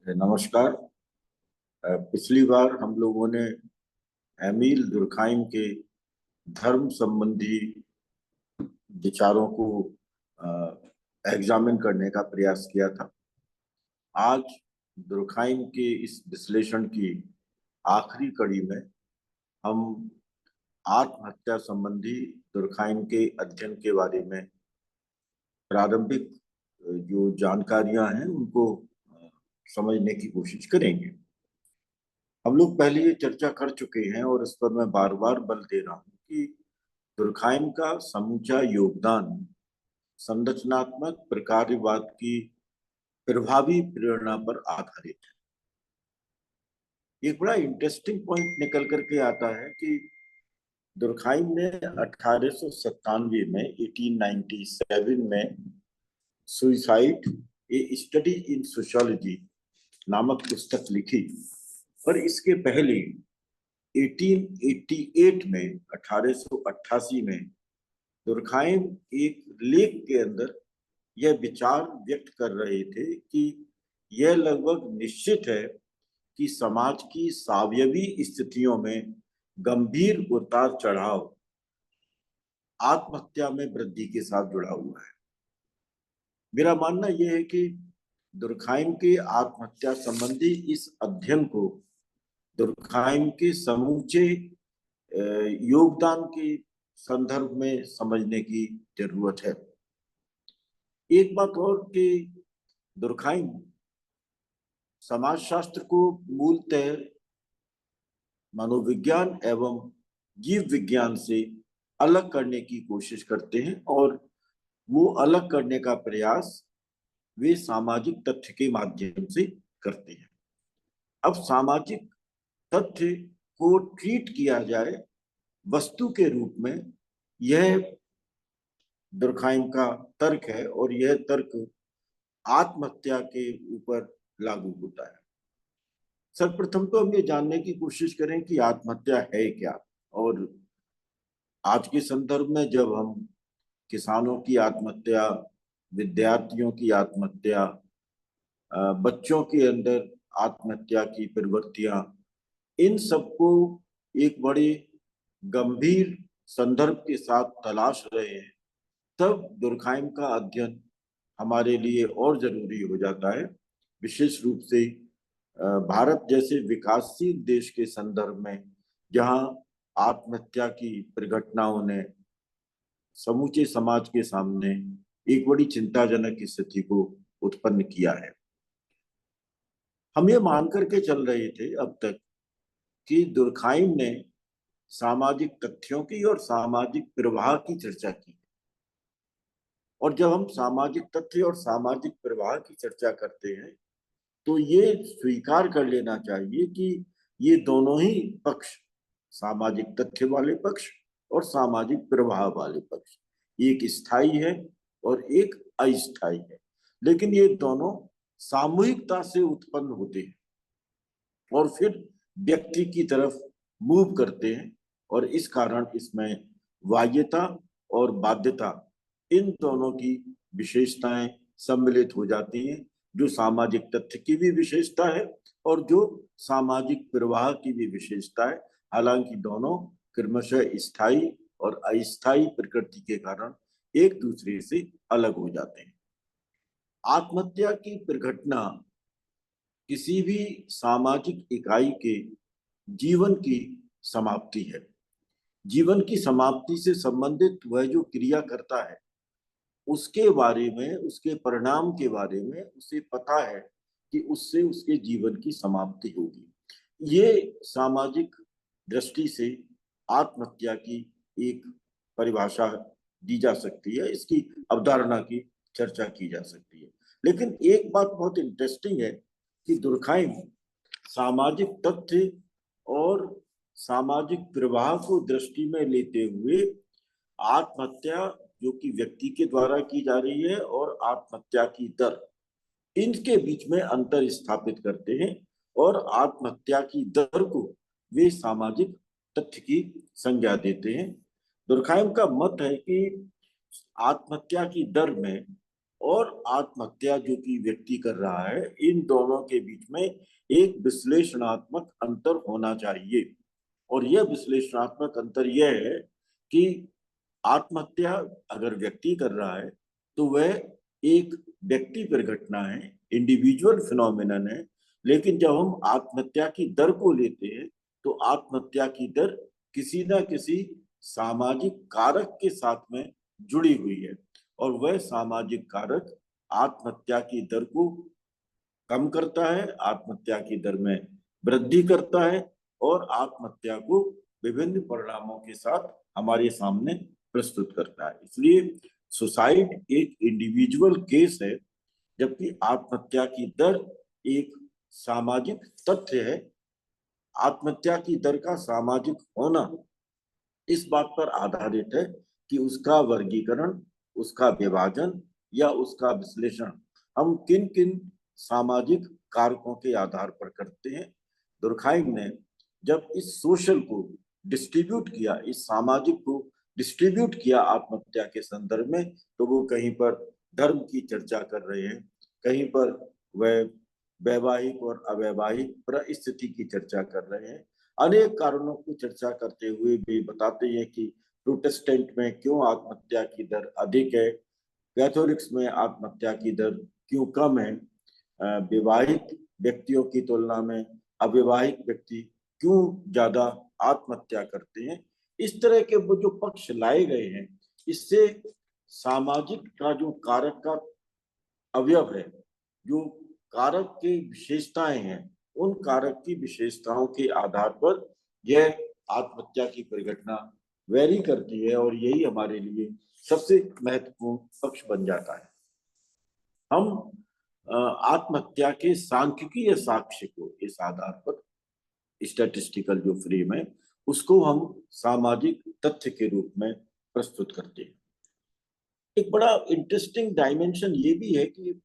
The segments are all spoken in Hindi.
नमस्कार। पिछली बार हम लोगों ने एमील दुर्खाइम के धर्म संबंधी विचारों को एग्जामिन करने का प्रयास किया था। आज दुर्खाइम के इस विश्लेषण की आखिरी कड़ी में हम आत्महत्या संबंधी दुर्खाइम के अध्ययन के बारे में प्रारंभिक जो जानकारियां हैं उनको समझने की कोशिश करेंगे। हम लोग पहले ये चर्चा कर चुके हैं और इस पर मैं बार बार बल दे रहा हूं कि दुर्खाइम का समूचा योगदान संरचनात्मक प्रकार्यवाद की प्रभावी प्रेरणा पर आधारित है। एक बड़ा इंटरेस्टिंग पॉइंट निकल करके आता है कि दुर्खाइम ने 1897 में 1897 में suicide A study in sociology नामक पुस्तक लिखी। पर इसके पहले 1888 में 1888 में दुर्खाइम एक लेख के अंदर यह विचार व्यक्त कर रहे थे कि यह लगभग निश्चित है कि समाज की सावयवी स्थितियों में गंभीर उतार चढ़ाव आत्महत्या में वृद्धि के साथ जुड़ा हुआ है। मेरा मानना यह है कि दुर्खाइम के आत्महत्या संबंधी इस अध्ययन को दुर्खाइम के समूचे योगदान के संदर्भ में समझने की जरूरत है। एक बात और कि दुर्खाइम समाजशास्त्र को मूलतः मनोविज्ञान एवं जीव विज्ञान से अलग करने की कोशिश करते हैं और वो अलग करने का प्रयास वे सामाजिक तथ्य के माध्यम से करते हैं। अब सामाजिक तथ्य को ट्रीट किया जाए वस्तु के रूप में, यह दुर्खाइम का तर्क है और यह तर्क आत्महत्या के ऊपर लागू होता है। सर्वप्रथम तो हम ये जानने की कोशिश करें कि आत्महत्या है क्या। और आज के संदर्भ में जब हम किसानों की आत्महत्या, विद्यार्थियों की आत्महत्या, बच्चों के अंदर आत्महत्या की प्रवृत्तियां, इन सबको एक बड़े गंभीर संदर्भ के साथ तलाश रहे हैं, तब दुर्खाइम का अध्ययन हमारे लिए और जरूरी हो जाता है। विशेष रूप से भारत जैसे विकासशील देश के संदर्भ में, जहां आत्महत्या की परिघटनाओं ने समूचे समाज के सामने एक बड़ी चिंताजनक स्थिति को उत्पन्न किया है। हम ये मान करके चल रहे थे अब तक कि दुर्खाइम ने सामाजिक तथ्यों की और सामाजिक प्रवाह की चर्चा की। और जब हम सामाजिक तथ्य और सामाजिक प्रवाह की चर्चा करते हैं तो ये स्वीकार कर लेना चाहिए कि ये दोनों ही पक्ष, सामाजिक तथ्य वाले पक्ष और सामाजिक प्रवाह वाले पक्ष, एक स्थायी है और एक अस्थायी है, लेकिन ये दोनों सामूहिकता से उत्पन्न होते हैं और फिर व्यक्ति की तरफ मूव करते हैं। और इस कारण इसमें बाह्यता और बाध्यता, इन दोनों की विशेषताएं सम्मिलित हो जाती हैं, जो सामाजिक तथ्य की भी विशेषता है और जो सामाजिक प्रवाह की भी विशेषता है। हालांकि दोनों क्रमशः स्थायी और अस्थायी प्रकृति के कारण एक दूसरे से अलग हो जाते हैं। आत्महत्या की प्रघटना किसी भी सामाजिक इकाई के जीवन की समाप्ति है। जीवन की समाप्ति से संबंधित वह जो क्रिया करता है, उसके बारे में, उसके परिणाम के बारे में उसे पता है कि उससे उसके जीवन की समाप्ति होगी। ये सामाजिक दृष्टि से आत्महत्या की एक परिभाषा दी जा सकती है, इसकी अवधारणा की चर्चा की जा सकती है। लेकिन एक बात बहुत इंटरेस्टिंग है कि दुर्खाइम सामाजिक तथ्य और सामाजिक प्रवाह को दृष्टि में लेते हुए आत्महत्या जो कि व्यक्ति के द्वारा की जा रही है और आत्महत्या की दर, इनके बीच में अंतर स्थापित करते हैं और आत्महत्या की दर को वे सामाजिक तथ्य की संज्ञा देते हैं। दुर्खाइम का मत है कि आत्महत्या की दर में और आत्महत्या जो कि व्यक्ति कर रहा है, इन दोनों के बीच में एक विश्लेषणात्मक अंतर होना चाहिए। और यह विश्लेषणात्मक अंतर यह है कि आत्महत्या अगर व्यक्ति कर रहा है तो वह एक व्यक्ति पर घटना है, इंडिविजुअल फिनोमिनन है। लेकिन जब हम आत्महत्या की दर को लेते हैं तो आत्महत्या की दर किसी ना किसी सामाजिक कारक के साथ में जुड़ी हुई है, और वह सामाजिक कारक आत्महत्या की दर को कम करता है, आत्महत्या की दर में वृद्धि करता है, और आत्महत्या को विभिन्न परिणामों के साथ हमारे सामने प्रस्तुत करता है। इसलिए सुसाइड एक इंडिविजुअल केस है, जबकि आत्महत्या की दर एक सामाजिक तथ्य है। आत्महत्या की दर का सामाजिक होना इस बात पर आधारित है कि उसका वर्गीकरण, उसका विभाजन या उसका विश्लेषण हम किन किन सामाजिक कारकों के आधार पर करते हैं। दुर्खाइम ने जब इस सोशल को डिस्ट्रीब्यूट किया, इस सामाजिक को डिस्ट्रीब्यूट किया आत्महत्या के संदर्भ में, तो वो कहीं पर धर्म की चर्चा कर रहे हैं, कहीं पर वह वैवाहिक और अवैवाहिक परिस्थिति की चर्चा कर रहे हैं। अनेक कारणों की चर्चा करते हुए भी बताते हैं कि प्रोटेस्टेंट में क्यों आत्महत्या की दर अधिक है, कैथोलिक्स में आत्महत्या की दर क्यों कम है, विवाहित व्यक्तियों की तुलना में अविवाहित व्यक्ति क्यों ज्यादा आत्महत्या करते हैं। इस तरह के वो जो पक्ष लाए गए हैं, इससे सामाजिक का जो कारक का अवयव है, जो कारक की विशेषताएं हैं, उन कारक की विशेषताओं के आधार पर यह आत्महत्या की परिघटना वेरी करती है, और यही हमारे लिए सबसे महत्वपूर्ण पक्ष बन जाता है। हम आत्महत्या के सांख्यिकीय साक्ष्य को इस आधार पर, स्टैटिस्टिकल जो फ्रेम है, उसको हम सामाजिक तथ्य के रूप में प्रस्तुत करते हैं। एक बड़ा इंटरेस्टिंग डायमेंशन ये भी है कि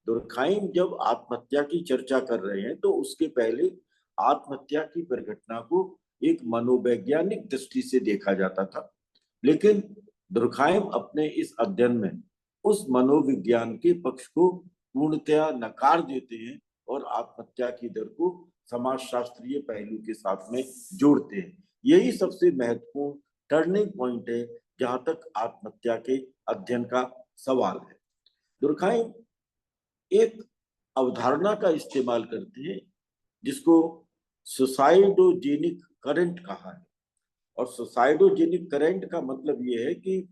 दुर्खाइम जब आत्महत्या की चर्चा कर रहे हैं तो उसके पहले आत्महत्या की परिघटना को एक मनोवैज्ञानिक दृष्टि से देखा जाता था। लेकिन दुर्खाइम अपने इस अध्ययन में उस मनोविज्ञान के पक्ष को पूर्णतया नकार देते हैं और आत्महत्या की दर को समाजशास्त्रीय पहलू के साथ में जोड़ते हैं। यही सबसे महत्वपूर्ण टर्निंग पॉइंट है जहां तक आत्महत्या के अध्ययन का सवाल है। दुर्खाइम एक अवधारणा का इस्तेमाल करते हैं जिसको सुसाइडोजेनिक करंट कहा है। और सुसाइडोजेनिक करंट का मतलब यह है कि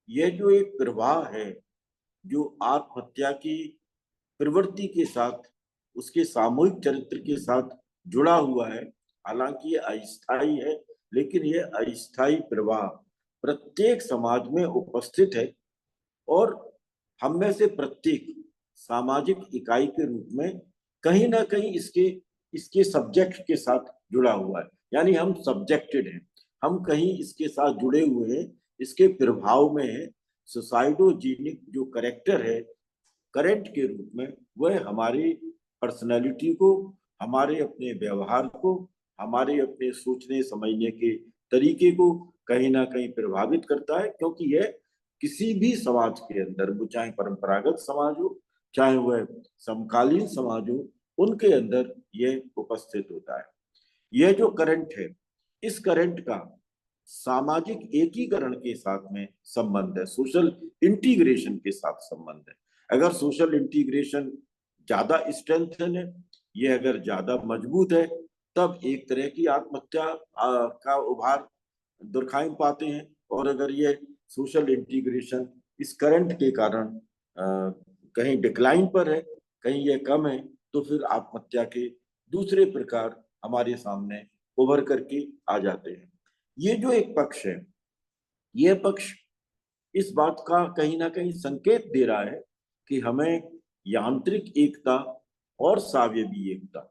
यह जो एक प्रवाह है जो आत्महत्या की प्रवृत्ति के साथ, उसके सामूहिक चरित्र के साथ जुड़ा हुआ है। हालांकि ये अस्थायी है, लेकिन यह अस्थायी प्रवाह प्रत्येक समाज में उपस्थित है, और हम में से प्रत्येक सामाजिक इकाई के रूप में कहीं ना कहीं इसके इसके सब्जेक्ट के साथ जुड़ा हुआ है। यानी हम सब्जेक्टेड हैं, हम कहीं इसके साथ जुड़े हुए हैं, इसके प्रभाव में है। सुसाइडोजेनिक जो करेक्टर है करंट के रूप में, वह हमारी पर्सनैलिटी को, हमारे अपने व्यवहार को, हमारे अपने सोचने समझने के तरीके को कहीं ना कहीं प्रभावित करता है। क्योंकि यह किसी भी समाज के अंदर, वो चाहे परंपरागत समाज हो, चाहे वह समकालीन समाज हो, उनके अंदर यह उपस्थित होता है। यह जो करंट है, इस करंट का सामाजिक एकीकरण के साथ में संबंध है, सोशल इंटीग्रेशन के साथ संबंध है। अगर सोशल इंटीग्रेशन ज्यादा स्ट्रेंथन है, ये अगर ज्यादा मजबूत है, तब एक तरह की आत्महत्या का उभार दुर्खाइम पाते हैं। और अगर ये सोशल इंटीग्रेशन इस करंट के कारण कहीं डिक्लाइन पर है, कहीं ये कम है, तो फिर आत्महत्या के दूसरे प्रकार हमारे सामने उभर करके आ जाते हैं। ये जो एक पक्ष है, यह पक्ष इस बात का कहीं ना कहीं संकेत दे रहा है कि हमें यांत्रिक एकता और सावयवी एकता,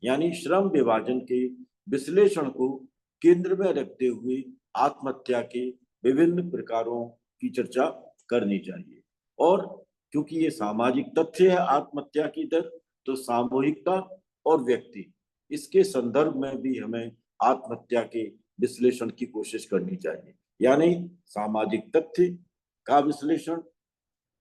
यानी श्रम विभाजन के विश्लेषण को केंद्र में रखते हुए आत्महत्या के विभिन्न प्रकारों की चर्चा करनी चाहिए। और क्योंकि ये सामाजिक तथ्य है आत्महत्या की दर, तो सामूहिकता और व्यक्ति, इसके संदर्भ में भी हमें आत्महत्या के विश्लेषण की कोशिश करनी चाहिए। यानी सामाजिक तथ्य का विश्लेषण,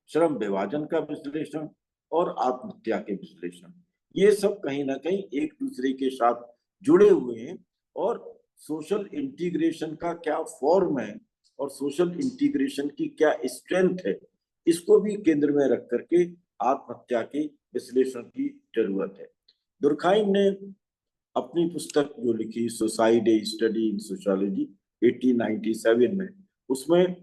श्रम विभाजन का विश्लेषण और आत्महत्या के विश्लेषण, ये सब कहीं ना कहीं एक दूसरे के साथ जुड़े हुए हैं। और सोशल इंटीग्रेशन का क्या फॉर्म है और सोशल इंटीग्रेशन की क्या स्ट्रेंथ है, इसको भी केंद्र में रख करके आत्महत्या के विश्लेषण की जरूरत है। दुर्खाइम ने अपनी पुस्तक जो लिखी suicide A study in sociology 1897 में, उसमें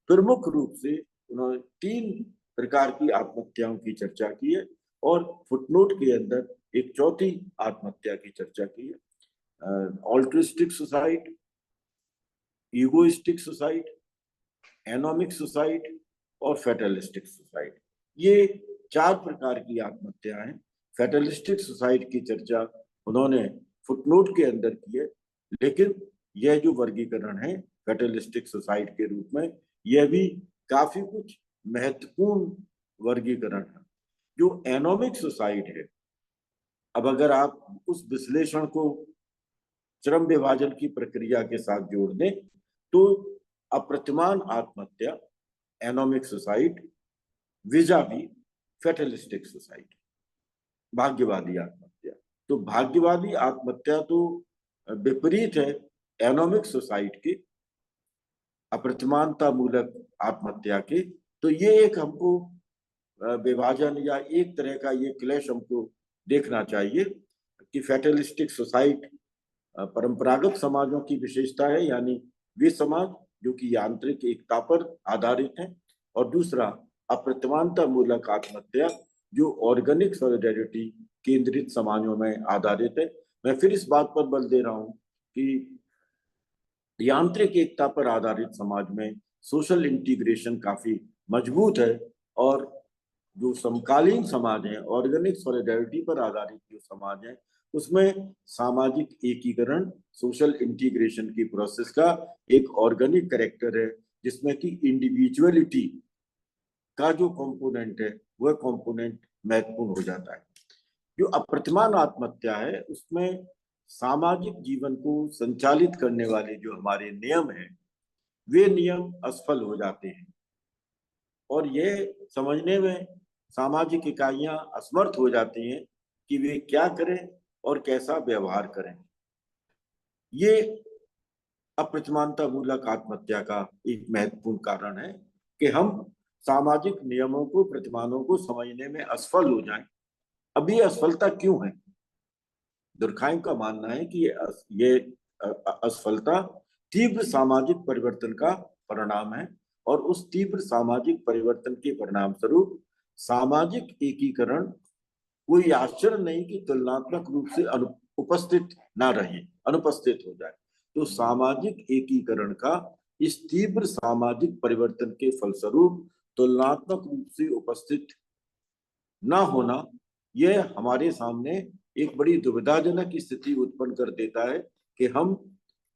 प्रमुख रूप से उन्होंने 3 प्रकार की आत्महत्याओं की चर्चा की है और फुटनोट के अंदर एक चौथी आत्महत्या की चर्चा की है, altruistic suicide, egoistic suicide, anomic suicide और फेटलिस्टिक सुसाइड। ये 4 प्रकार की आत्महत्या है। फेटलिस्टिक सुसाइड की चर्चा उन्होंने फुटनोट के अंदर की है, लेकिन यह जो वर्गीकरण है फेटलिस्टिक सुसाइड के रूप में, यह भी काफी कुछ महत्वपूर्ण वर्गीकरण है। जो एनोमिक सुसाइड है, अब अगर आप उस विश्लेषण को श्रम विभाजन की प्रक्रिया के साथ जोड़ दें तो अप्रतिमान आत्महत्या, एनोमिक सुसाइड, विजावी फेटलिस्टिक सुसाइड, भाग्यवादी आत्महत्या। तो भाग्यवादी आत्महत्या तो विपरीत है एनोमिक सुसाइड के, अप्रतिमानता मूलक आत्महत्या के। तो ये एक हमको विभाजन या एक तरह का ये क्लैश हमको देखना चाहिए कि फेटलिस्टिक सुसाइड परंपरागत समाजों की विशेषता है, यानी वे समाज जो कि यांत्रिक एकता पर आधारित है, और दूसरा अप्रतिमानता मूलक आत्महत्या जो ऑर्गेनिक सॉलिडेरिटी केंद्रित समाजों में आधारित है। मैं फिर इस बात पर बल दे रहा हूं कि यांत्रिक एकता पर आधारित समाज में सोशल इंटीग्रेशन काफी मजबूत है, और जो समकालीन समाज है ऑर्गेनिक सॉलिडेरिटी पर आधारित जो समाज है उसमें सामाजिक एकीकरण सोशल इंटीग्रेशन की प्रोसेस का एक ऑर्गेनिक कैरेक्टर है, जिसमें कि इंडिविजुअलिटी का जो कंपोनेंट है वह कंपोनेंट महत्वपूर्ण हो जाता है। जो अप्रतिमान आत्महत्या है उसमें सामाजिक जीवन को संचालित करने वाले जो हमारे नियम हैं वे नियम असफल हो जाते हैं, और ये समझने में सामाजिक इकाइयां असमर्थ हो जाती हैं कि वे क्या करें और कैसा व्यवहार करें। ये अप्रतिमानता मूलक आत्महत्या का एक महत्वपूर्ण कारण है कि हम सामाजिक नियमों को प्रतिमानों को समझने में असफल हो जाएं। अब ये असफलता क्यों है? दुर्खाइम का मानना है कि ये असफलता तीव्र सामाजिक परिवर्तन का परिणाम है, और उस तीव्र सामाजिक परिवर्तन के परिणाम स्वरूप सामाजिक एकीकरण कोई आश्चर्य नहीं कि तुलनात्मक रूप से उपस्थित ना रहे, अनुपस्थित हो जाए। तो सामाजिक एकीकरण का इस तीव्र सामाजिक परिवर्तन के फलस्वरूप तुलनात्मक रूप से उपस्थित ना होना, यह हमारे सामने एक बड़ी दुविधाजनक स्थिति उत्पन्न कर देता है कि हम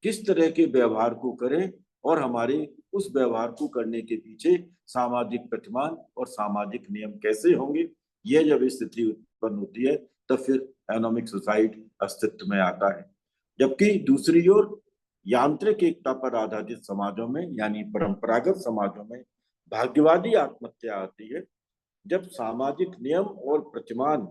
किस तरह के व्यवहार को करें और हमारे उस व्यवहार को करने के पीछे सामाजिक प्रतिमान और सामाजिक नियम कैसे होंगे। यह जब स्थिति उत्पन्न होती है तब फिर एनोमिक सुसाइड अस्तित्व में आता है। जबकि दूसरी ओर यांत्रिक एकता पर आधारित समाजों में यानी परंपरागत समाजों में भाग्यवादी आत्महत्या आती है, जब सामाजिक नियम और प्रतिमान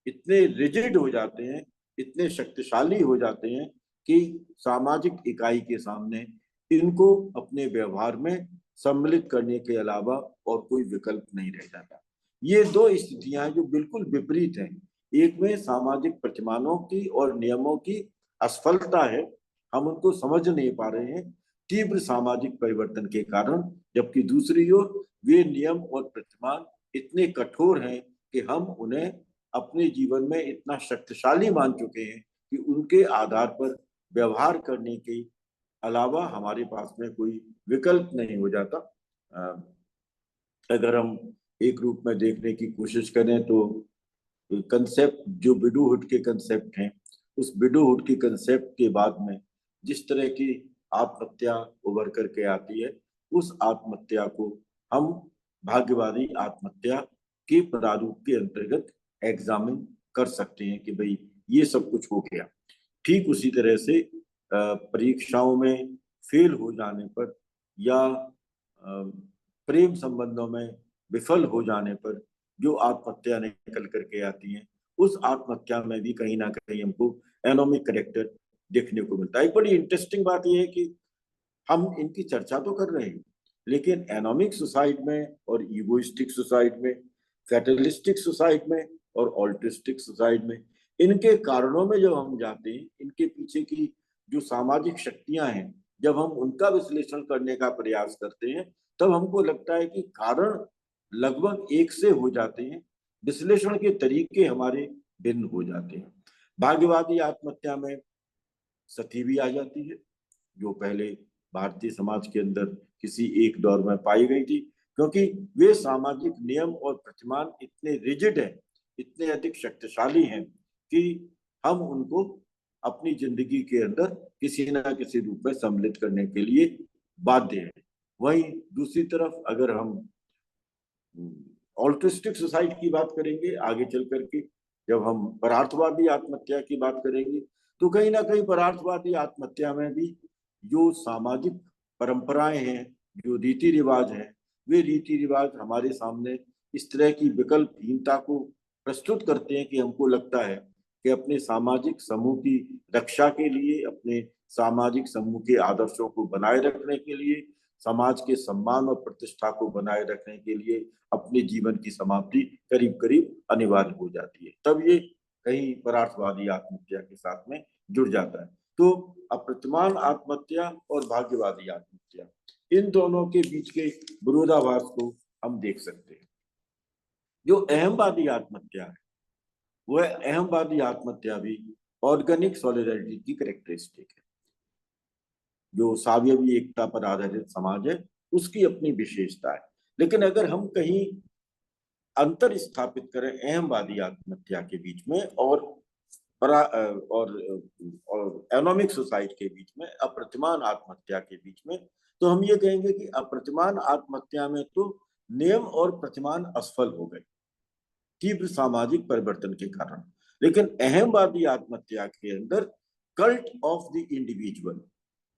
इतने रिजिड हो जाते हैं, इतने शक्तिशाली हो जाते हैं कि सामाजिक इकाई के सामने इनको अपने व्यवहार में सम्मिलित करने के अलावा और कोई विकल्प नहीं रह जाता। ये 2 स्थितियां जो बिल्कुल विपरीत हैं, एक में सामाजिक प्रतिमानों की और नियमों की असफलता है, हम उनको समझ नहीं पा रहे हैं तीव्र सामाजिक परिवर्तन के कारण, जबकि दूसरी ओर वे नियम और प्रतिमान इतने कठोर हैं कि हम उन्हें अपने जीवन में इतना शक्तिशाली मान चुके हैं कि उनके आधार पर व्यवहार करने के अलावा हमारे पास में कोई विकल्प नहीं हो जाता। अगर हम एक रूप में देखने की कोशिश करें तो कंसेप्ट जो विडोहुड के कंसेप्ट हैं, उस विडोहुड के कंसेप्ट के बाद में जिस तरह की आत्महत्या उभर करके आती है, उस आत्महत्या को हम भाग्यवादी आत्महत्या के प्रारूप के अंतर्गत एग्जामिन कर सकते हैं कि भाई ये सब कुछ हो गया। ठीक उसी तरह से परीक्षाओं में फेल हो जाने पर या प्रेम संबंधों में विफल हो जाने पर जो आत्महत्या निकल करके आती है, उस आत्महत्या में भी कहीं ना कहीं हमको एनोमिक करेक्टर देखने को मिलता है। एक बड़ी इंटरेस्टिंग बात यह है कि हम इनकी चर्चा तो कर रहे हैं, लेकिन एनोमिक सुसाइड में और ईगोइस्टिक सुसाइड में, फैटलिस्टिक सुसाइड में और ऑल्ट्रिस्टिक सुसाइड में, इनके कारणों में जब हम जाते हैं, इनके पीछे की जो सामाजिक शक्तियां हैं, जब हम उनका विश्लेषण करने का प्रयास करते हैं, तब हमको लगता है कि कारण लगभग एक से हो जाते हैं, विश्लेषण के तरीके हमारे भिन्न हो जाते हैं। भाग्यवादी आत्महत्या में सती भी आ जाती है, जो पहले भारतीय समाज के अंदर किसी एक दौर में पाई गई थी, क्योंकि वे सामाजिक नियम और प्रतिमान इतने रिजिड हैं, इतने अधिक शक्तिशाली हैं कि हम उनको अपनी जिंदगी के अंदर किसी ना किसी रूप में सम्मिलित करने के लिए बाध्य हैं। वहीं दूसरी तरफ अगर हम ऑल्ट्रिस्टिक सुसाइड की बात करेंगे आगे चल करके, जब हम परार्थवादी आत्महत्या की बात करेंगे, तो कहीं ना कहीं परार्थवादी आत्महत्या में भी जो सामाजिक परंपराएं हैं, जो रीति रिवाज हैं, वे रीति रिवाज हमारे सामने इस तरह की विकल्पहीनता को प्रस्तुत करते हैं कि हमको लगता है कि अपने सामाजिक समूह की रक्षा के लिए, अपने सामाजिक समूह के आदर्शों को बनाए रखने के लिए, समाज के सम्मान और प्रतिष्ठा को बनाए रखने के लिए अपने जीवन की समाप्ति करीब करीब अनिवार्य हो जाती है। तब ये कहीं परार्थवादी आत्महत्या के साथ में जुड़ जाता है। तो अप्रतिमान आत्महत्या और भाग्यवादी आत्महत्या, इन दोनों के बीच के विरोधाभास को हम देख सकते हैं। जो अहमवादी आत्महत्या है, वह अहमवादी आत्महत्या भी ऑर्गेनिक सॉलिडरिटी की कैरेक्टरिस्टिक है। जो सावयवी एकता पर आधारित समाज है, उसकी अपनी विशेषता है। लेकिन अगर हम कहीं अंतर स्थापित करें अहमवादी आत्महत्या के बीच में और एनोमिक सुसाइड के बीच में, अप्रतिमान आत्महत्या के बीच में, तो हम ये कहेंगे कि अप्रतिमान आत्महत्या में तो नियम और प्रतिमान असफल हो गए तीव्र सामाजिक परिवर्तन के कारण, लेकिन अहमवादी आत्महत्या के अंदर कल्ट ऑफ द इंडिविजुअल,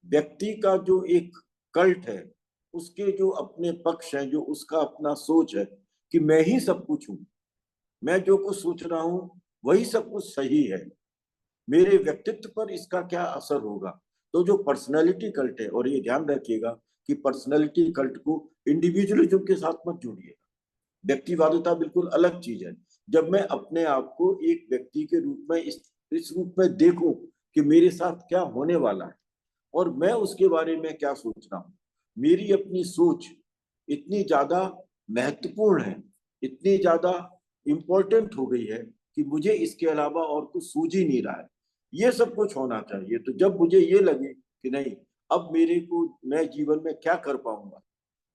व्यक्ति का जो एक कल्ट है, उसके जो अपने पक्ष है, जो उसका अपना सोच है कि मैं ही सब कुछ हूं, मैं जो कुछ सोच रहा हूं वही सब कुछ सही है, मेरे व्यक्तित्व पर इसका क्या असर होगा। तो जो पर्सनैलिटी कल्ट है, और ये ध्यान रखिएगा कि पर्सनैलिटी कल्ट को इंडिविजुअलिज्म के साथ मत जोड़िएगा, व्यक्तिवादिता बिल्कुल अलग चीज है। जब मैं अपने आप को एक व्यक्ति के रूप में इस रूप में देखूं कि मेरे साथ क्या होने वाला है और मैं उसके बारे में क्या सोच रहा हूँ, मेरी अपनी सोच इतनी ज्यादा महत्वपूर्ण है, इतनी ज्यादा इंपॉर्टेंट हो गई है कि मुझे इसके अलावा और कुछ सूझ ही नहीं रहा है, ये सब कुछ होना चाहिए। तो जब मुझे ये लगे कि नहीं, अब मेरे को मैं जीवन में क्या कर पाऊंगा,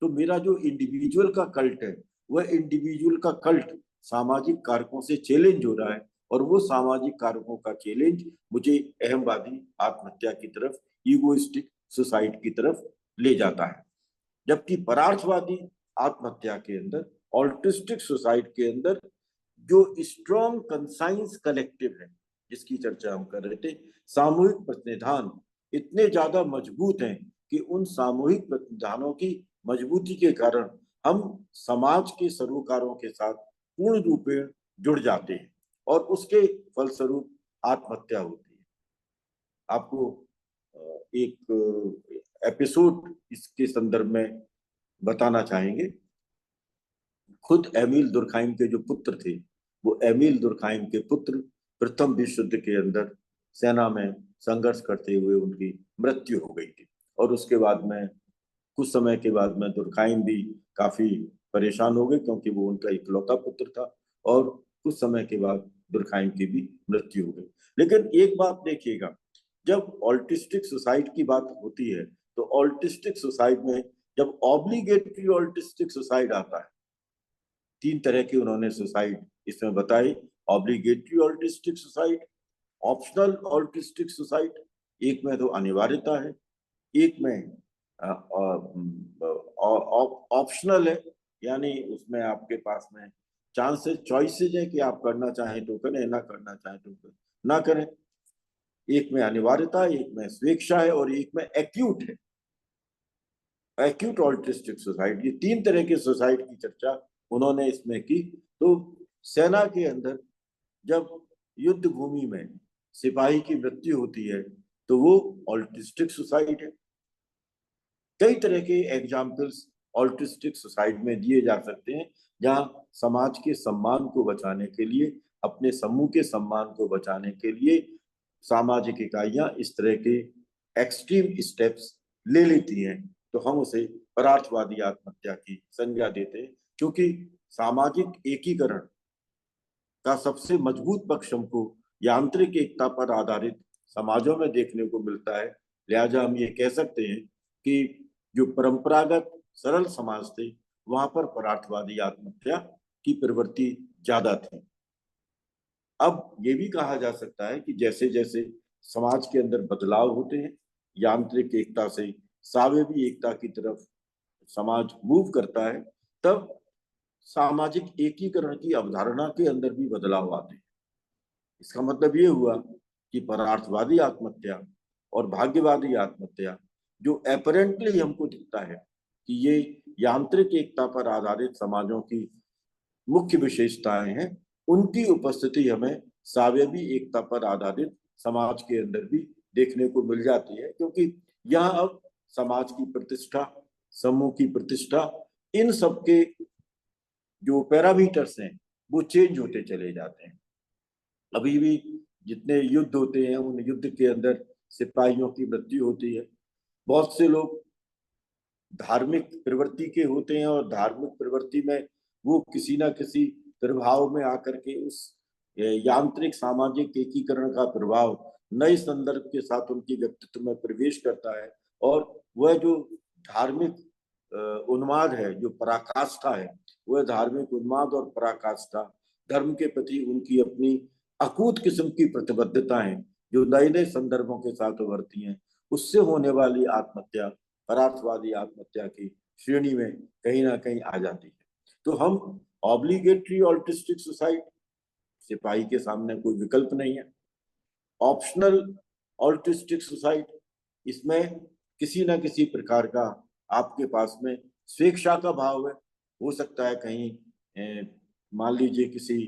तो मेरा जो इंडिविजुअल का कल्ट है, वह इंडिविजुअल का कल्ट सामाजिक कारकों से चैलेंज हो रहा है, और वो सामाजिक कारकों का चैलेंज मुझे अहमवादी आत्महत्या की तरफ, ईगोइस्टिक सुसाइड की तरफ ले जाता है। जबकि परार्थवादी आत्महत्या के अंदर, ऑल्ट्रिस्टिक सुसाइड के अंदर, जो स्ट्रॉन्ग कंसाइंस कलेक्टिव है जिसकी चर्चा हम कर रहे थे, सामूहिक प्रतिनिधान इतने ज्यादा मजबूत हैं कि उन सामूहिक प्रतिनिधानों की मजबूती के कारण हम समाज के सरोकारों के साथ पूर्ण रूपेण जुड़ जाते हैं और उसके फलस्वरूप आत्महत्या होती है। आपको एक एपिसोड इसके संदर्भ में बताना चाहेंगे। खुद एमिल दुर्खाइम के जो पुत्र थे, वो एमिल दुर्खाइम के पुत्र प्रथम विश्व युद्ध के अंदर सेना में संघर्ष करते हुए उनकी मृत्यु हो गई थी, और उसके बाद में कुछ समय के बाद में दुर्खाइम भी काफी परेशान हो गए, क्योंकि वो उनका इकलौता पुत्र था, और कुछ समय के बाद दुर्खाइम की भी मृत्यु हो गई। लेकिन एक बात देखिएगा, जब ऑल्टिस्टिक सुसाइड की बात होती है, तो ऑल्टिस्टिक सुसाइड में जब ऑब्लिगेटरी ऑल्टिस्टिक सुसाइड आता है, तीन तरह की उन्होंने सुसाइड इसमें बताई: ऑब्लिगेटरी ऑल्टिस्टिक सुसाइड, ऑप्शनल ऑल्टिस्टिक सुसाइड, एक में तो अनिवार्यता है, एक में ऑप्शनल है, यानी उसमें आपके पास में चांसेस, चॉइसेस है कि आप करना चाहें तो करें, ना करना चाहें तो ना करें। एक में अनिवार्यता, एक में स्वेच्छा है, और एक में एक्यूट है, एक्यूट ऑल्टिस्टिक सुसाइड। ये तीन तरह के सुसाइड की चर्चा उन्होंने इसमें की। तो सेना के अंदर जब युद्ध भूमि में सिपाही की मृत्यु होती है तो वो ऑल्टिस्टिक सुसाइड है। कई तरह के एग्जाम्पल्स ऑल्टिस्टिक सुसाइड में दिए जा सकते हैं, जहां समाज के सम्मान को बचाने के लिए, अपने समूह के सम्मान को बचाने के लिए सामाजिक इकाइयां इस तरह के एक्सट्रीम स्टेप्स ले लेती हैं। तो हम उसे परार्थवादी आत्महत्या की संज्ञा देते हैं, क्योंकि सामाजिक एकीकरण का सबसे मजबूत पक्ष हमको यांत्रिक एकता पर आधारित समाजों में देखने को मिलता है। लिहाजा हम ये कह सकते हैं कि जो परंपरागत सरल समाज थे, वहां पर परार्थवादी आत्महत्या की प्रवृत्ति ज्यादा थी। अब ये भी कहा जा सकता है कि जैसे जैसे समाज के अंदर बदलाव होते हैं, यांत्रिक एकता से सावयवी एकता की तरफ समाज मूव करता है, तब सामाजिक एकीकरण की अवधारणा के अंदर भी बदलाव आते हैं। इसका मतलब ये हुआ कि परार्थवादी आत्महत्या और भाग्यवादी आत्महत्या, जो अपरेंटली हमको दिखता है कि ये यांत्रिक एकता पर आधारित समाजों की मुख्य विशेषताएं हैं, उनकी उपस्थिति हमें सावयवी एकता पर आधारित समाज के अंदर भी देखने को मिल जाती है, क्योंकि यहाँ अब समाज की प्रतिष्ठा, समूह की प्रतिष्ठा, इन सबके जो पैरामीटर्स हैं वो चेंज होते चले जाते हैं। अभी भी जितने युद्ध होते हैं, उन युद्ध के अंदर सिपाहियों की मृत्यु होती है। बहुत से लोग धार्मिक प्रवृत्ति के होते हैं और धार्मिक प्रवृत्ति में वो किसी ना किसी प्रभाव में आकर के उस यांत्रिक सामाजिक एकीकरण का प्रभाव नए संदर्भ के साथ उनकी व्यक्तित्व में प्रवेश करता है, और वह जो धार्मिक उन्माद है, जो पराकाष्ठा है, वह धार्मिक उन्माद और पराकाष्ठा, धर्म के प्रति उनकी अपनी अकूत किस्म की प्रतिबद्धताएं जो नए नए संदर्भों के साथ उभरती हैं, उससे होने वाली आत्महत्या परार्थवादी आत्महत्या की श्रेणी में कहीं ना कहीं आ जाती है। तो हम ऑब्लिगेटरी ऑल्टिस्टिक सुसाइड, सिपाही के सामने कोई विकल्प नहीं है। ऑप्शनल ऑल्टिस्टिक सुसाइड, इसमें किसी ना किसी प्रकार का आपके पास में स्वेच्छा का भाव है। हो सकता है कहीं मान लीजिए किसी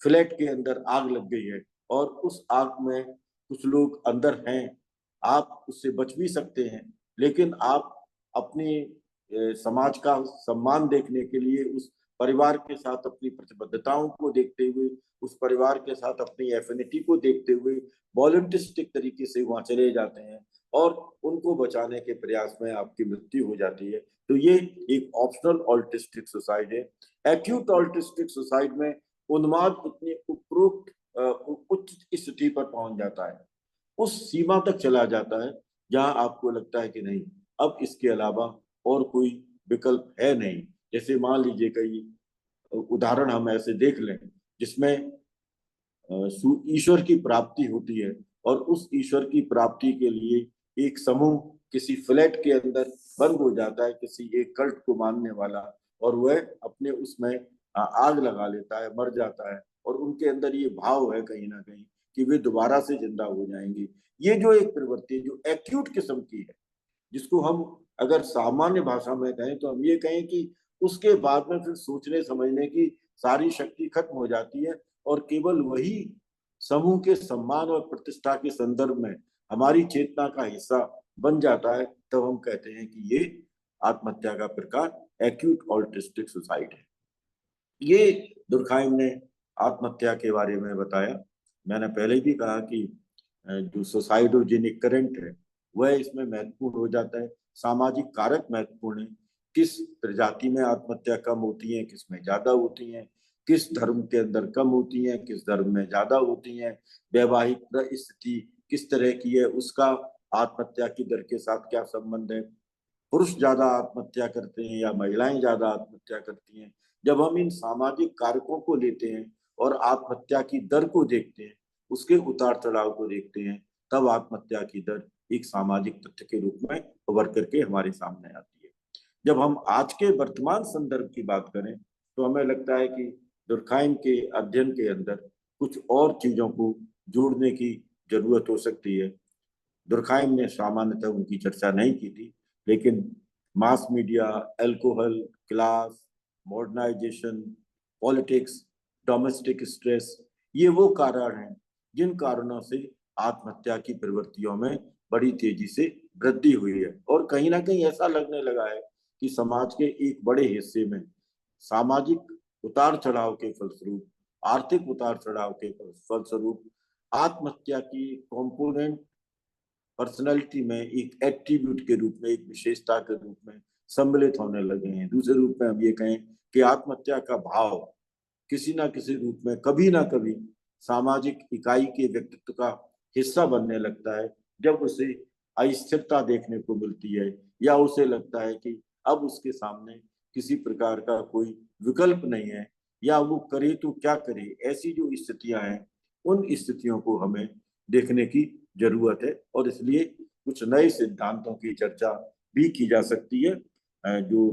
फ्लैट के अंदर आग लग गई है और उस आग में कुछ लोग अंदर हैं, आप उससे बच भी सकते हैं, लेकिन आप अपनी समाज का सम्मान देखने के लिए, उस परिवार के साथ अपनी प्रतिबद्धताओं को देखते हुए, उस परिवार के साथ अपनी एफिनिटी को देखते हुए वॉलंटिस्टिक तरीके से वहां चले जाते हैं और उनको बचाने के प्रयास में आपकी मृत्यु हो जाती है। तो ये एक ऑप्शनल ऑल्टिस्टिक सुसाइड है। एक्यूट ऑल्टिस्टिक सुसाइड में उन्माद इतनी उपरोक्त उच्च स्थिति पर पहुंच जाता है, उस सीमा तक चला जाता है जहां आपको लगता है कि नहीं, अब इसके अलावा और कोई विकल्प है नहीं। जैसे मान लीजिए कई उदाहरण हम ऐसे देख लें जिसमें ईश्वर की प्राप्ति होती है, और उस ईश्वर की प्राप्ति के लिए एक समूह किसी फ्लैट के अंदर बंद हो जाता है, किसी एक कल्ट को मानने वाला, और वह अपने उसमें आग लगा लेता है, मर जाता है, और उनके अंदर ये भाव है कहीं ना कहीं कि वे दोबारा से जिंदा हो जाएंगे। ये जो एक प्रवृत्ति जो एक्यूट किस्म की है, जिसको हम अगर सामान्य भाषा में कहें तो हम ये कहें कि उसके बाद में फिर सोचने समझने की सारी शक्ति खत्म हो जाती है, और केवल वही समूह के सम्मान और प्रतिष्ठा के संदर्भ में हमारी चेतना का हिस्सा बन जाता है। तब हम कहते हैं कि ये आत्महत्या का प्रकार एक्यूट ऑल्टिस्टिक सुसाइड है। ये दुर्खाइम ने आत्महत्या के बारे में बताया। मैंने पहले भी कहा कि जो सोसाइडोजेनिक करंट है वह इसमें महत्वपूर्ण हो जाता है। सामाजिक कारक महत्वपूर्ण है, किस प्रजाति में आत्महत्या कम होती है, किस में ज्यादा होती है, किस धर्म के अंदर कम होती है, किस धर्म में ज्यादा होती है, वैवाहिक स्थिति किस तरह की है, उसका आत्महत्या की दर के साथ क्या संबंध है, पुरुष ज्यादा आत्महत्या करते हैं या महिलाएं ज्यादा आत्महत्या करती हैं। जब हम इन सामाजिक कारकों को लेते हैं और आत्महत्या की दर को देखते हैं, उसके उतार चढ़ाव को देखते हैं, तब आत्महत्या की दर एक सामाजिक तथ्य के रूप में उभर करके हमारे सामने आती है। जब हम आज के वर्तमान संदर्भ की बात करें तो हमें लगता है कि दुर्खाइम के अध्ययन के अंदर कुछ और चीजों को जोड़ने की जरूरत हो सकती है। दुर्खाइम ने सामान्यतः उनकी चर्चा नहीं की थी, लेकिन mass media, alcohol, class, modernisation, politics, domestic stress, ये वो कारण हैं जिन कारणों से आत्महत्या की प्रवृत्तियों में बड़ी तेजी से वृद्धि हुई है। और कहीं ना कहीं ऐसा लगने लगा है कि समाज के एक बड़े हिस्से में सामाजिक उतार चढ़ाव के फलस्वरूप, आर्थिक उतार चढ़ाव के फलस्वरूप आत्महत्या की कंपोनेंट पर्सनैलिटी में एक एट्रीब्यूट के रूप में, एक विशेषता के रूप में सम्मिलित होने लगे हैं। दूसरे रूप में हम ये कहें कि आत्महत्या का भाव किसी ना किसी रूप में कभी ना कभी सामाजिक इकाई के व्यक्तित्व का हिस्सा बनने लगता है, जब उसे अस्थिरता देखने को मिलती है या उसे लगता है कि अब उसके सामने किसी प्रकार का कोई विकल्प नहीं है, या वो करे तो क्या करे। ऐसी जो स्थितियां हैं, उन स्थितियों को हमें देखने की जरूरत है, और इसलिए कुछ नए सिद्धांतों की चर्चा भी की जा सकती है। जो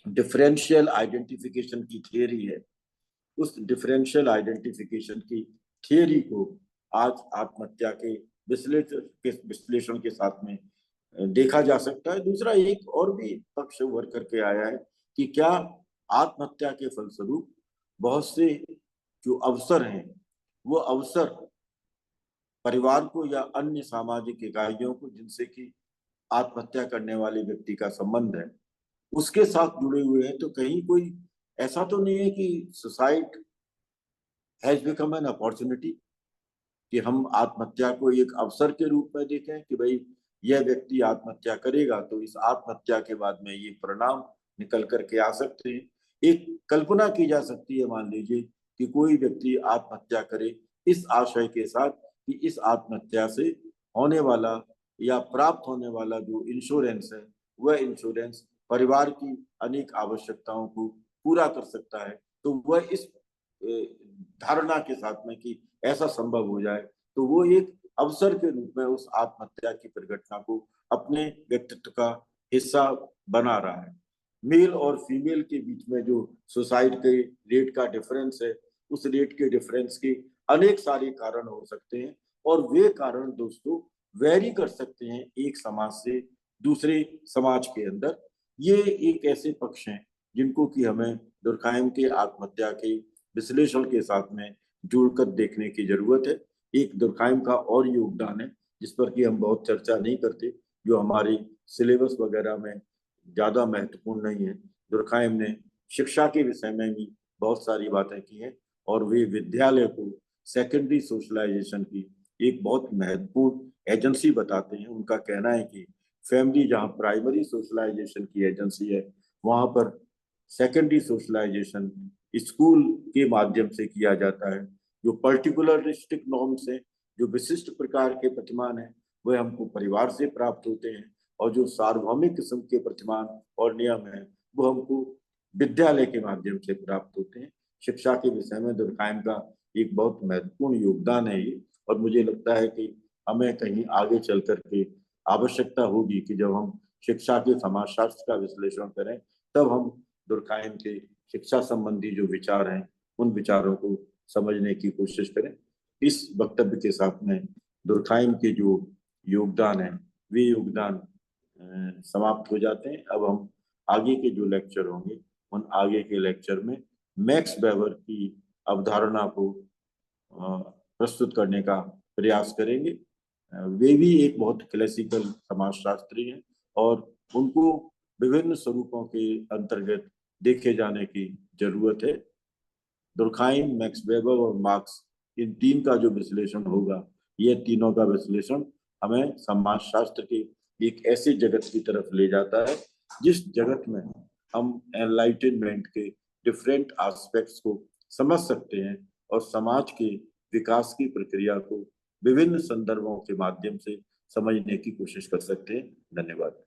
डिफरेंशियल आइडेंटिफिकेशन की थियरी है, उस डिफरेंशियल आइडेंटिफिकेशन की थियरी को आज आत्महत्या के विश्लेषण के साथ में देखा जा सकता है। दूसरा एक और भी पक्ष उभर करके आया है कि क्या आत्महत्या के फलस्वरूप बहुत से जो अवसर हैं, वो अवसर परिवार को या अन्य सामाजिक इकाइयों को जिनसे कि आत्महत्या करने वाले व्यक्ति का संबंध है, उसके साथ जुड़े हुए हैं। तो कहीं कोई ऐसा तो नहीं है कि suicide has become an opportunity, कि हम आत्महत्या को एक अवसर के रूप में देखें कि भाई यह व्यक्ति आत्महत्या करेगा तो इस आत्महत्या के बाद में ये परिणाम निकल करके आ सकते हैं। एक कल्पना की जा सकती है, मान लीजिए कि कोई व्यक्ति आत्महत्या करे इस आशय के साथ कि इस आत्महत्या से होने वाला या प्राप्त होने वाला जो इंश्योरेंस है, वह इंश्योरेंस परिवार की अनेक आवश्यकताओं को पूरा कर सकता है। तो वह इस धारणा के साथ में कि ऐसा संभव हो जाए, तो वो एक अवसर के रूप में उस आत्महत्या की परिघटना को अपने व्यक्तित्व का हिस्सा बना रहा है। मेल और फीमेल के बीच में जो सुसाइड के रेट का डिफरेंस है, उस रेट के डिफरेंस के अनेक सारे कारण हो सकते हैं, और वे कारण दोस्तों वेरी कर सकते हैं एक समाज से दूसरे समाज के अंदर। ये एक ऐसे पक्ष हैं जिनको कि हमें दुर्खाइम के आत्महत्या के विश्लेषण के साथ में जुड़कर देखने की जरूरत है। एक दुर्खाइम का और योगदान है जिस पर कि हम बहुत चर्चा नहीं करते, जो हमारी सिलेबस वगैरह में ज्यादा महत्वपूर्ण नहीं है। दुर्खाइम ने शिक्षा के विषय में भी बहुत सारी बातें की हैं, और वे विद्यालय को सेकेंडरी सोशलाइजेशन की एक बहुत महत्वपूर्ण एजेंसी बताते हैं। उनका कहना है कि फैमिली जहाँ प्राइमरी सोशलाइजेशन की एजेंसी है, वहां पर सेकेंडरी सोशलाइजेशन स्कूल के माध्यम से किया जाता है। जो पर्टिकुलरिस्टिक नॉर्म्स हैं, जो विशिष्ट प्रकार के प्रतिमान हैं, वह हमको परिवार से प्राप्त होते हैं, और जो सार्वभौमिक किस्म के प्रतिमान और नियम हैं, वो हमको विद्यालय के माध्यम से प्राप्त होते हैं। शिक्षा के विषय में दुर्खाइम का एक बहुत महत्वपूर्ण योगदान है ये, और मुझे लगता है कि हमें कहीं आगे चल करके आवश्यकता होगी कि जब हम शिक्षा के समाजशास्त्र का विश्लेषण करें, तब हम दुर्खाइम के शिक्षा संबंधी जो विचार हैं, उन विचारों को समझने की कोशिश करें। इस वक्तव्य के साथ में दुर्खाइम के जो योगदान है, वे योगदान समाप्त हो जाते हैं। अब हम आगे के जो लेक्चर होंगे, उन आगे के लेक्चर में मैक्स वेबर की अवधारणा को प्रस्तुत करने का प्रयास करेंगे। वे भी एक बहुत क्लासिकल समाजशास्त्री हैं, और उनको विभिन्न स्वरूपों के अंतर्गत देखे जाने की जरूरत है। दुर्खाइम, मैक्स वेबर और मार्क्स, इन तीन का जो विश्लेषण होगा, ये तीनों का विश्लेषण हमें समाजशास्त्र के एक ऐसे जगत की तरफ ले जाता है जिस जगत में हम एनलाइटनमेंट के डिफरेंट एस्पेक्ट्स को समझ सकते हैं, और समाज के विकास की प्रक्रिया को विभिन्न संदर्भों के माध्यम से समझने की कोशिश कर सकते हैं। धन्यवाद।